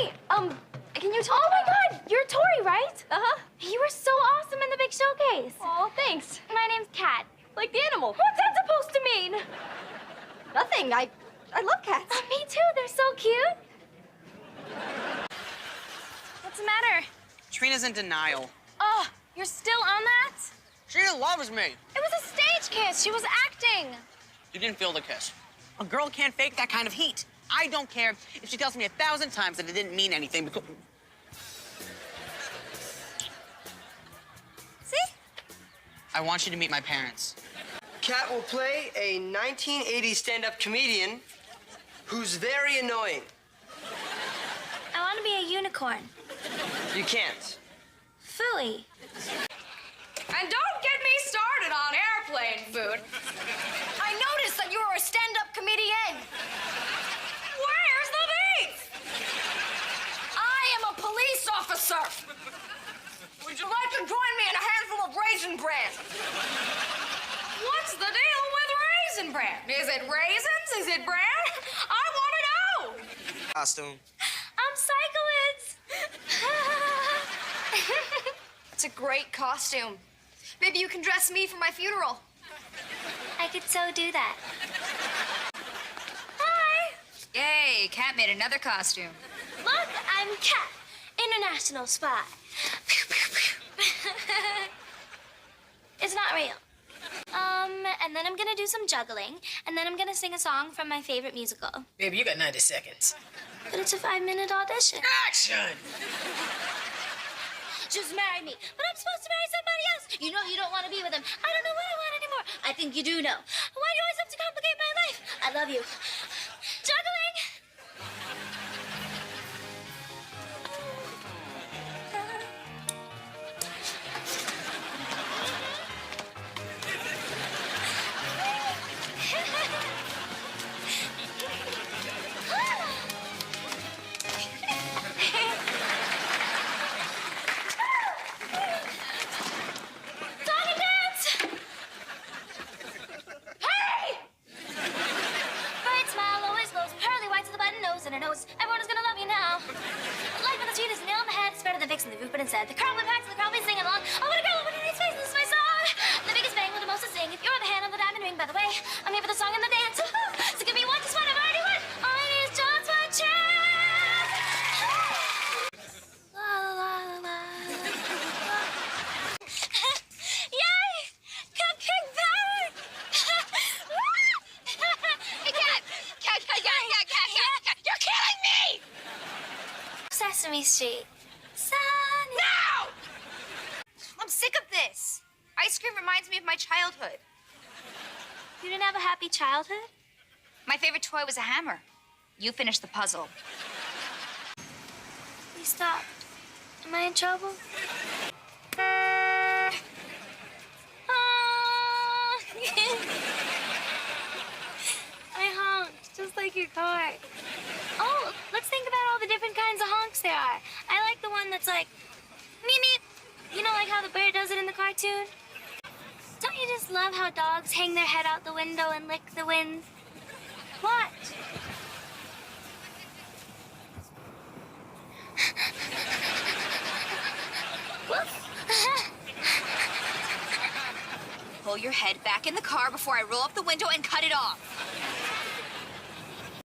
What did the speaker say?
Hey, can you talk? Oh my God, you're Tori, right? Uh-huh. You were so awesome in the big showcase. Oh, thanks. My name's Kat. Like the animal. What's that supposed to mean? Nothing. I love cats. Oh, me too. They're so cute. What's the matter? Trina's in denial. Oh, you're still on that? Trina loves me. It was a stage kiss. She was acting. You didn't feel the kiss. A girl can't fake that kind of heat. I don't care if she tells me 1,000 times that it didn't mean anything because... See? I want you to meet my parents. Kat will play a 1980s stand-up comedian who's very annoying. I want to be a unicorn. You can't. Phooey. And don't get me started on airplane food. I noticed that you were a stand-up comedian. Where's the beef? I am a police officer. Would you like to join me in a handful of Raisin Bran? What's the deal with Raisin Bran? Is it raisins? Is it bran? I want to know. Costume. I'm Psychowitz. It's a great costume. Maybe you can dress me for my funeral. I could so do that. Hi. Yay, Kat made another costume. Look, I'm Kat, international spy. It's not real. And then I'm gonna do some juggling, and then I'm gonna sing a song from my favorite musical. Baby, you got 90 seconds. But it's a 5-minute audition. Action! Just marry me. But I'm supposed to marry somebody else. You know you don't want to be with him. I don't know what I want anymore. I think you do know. Why do you always have to complicate my life? I love you. Juggling! And her nose. Everyone is gonna love you now. Life on the street is a nail in the head. It's better than fixing the roof, but instead, the crowd went back to the crowd be singing along. Oh, what a girl, what a nice face, this is my song. The biggest bang with the most to sing. If you're the hand on the diamond ring, by the way, I'm here for the song and the dance. So give me one, just one, I've already won. All I need is just one chance. La la la la. Yay! Cupcake power! Hey, Kat. Kat. You're killing me! Sesame Street. Sunny. No! I'm sick of this. Ice cream reminds me of my childhood. You didn't have a happy childhood? My favorite toy was a hammer. You finished the puzzle. Please stop. Am I in trouble? I honked, just like your car. Oh, let's think about all the different kinds of honks there are. I like the one that's like, meep, meep. You know, like how the bird does it in the cartoon? Don't you just love how dogs hang their head out the window and lick the wind? What? Pull your head back in the car before I roll up the window and cut it off.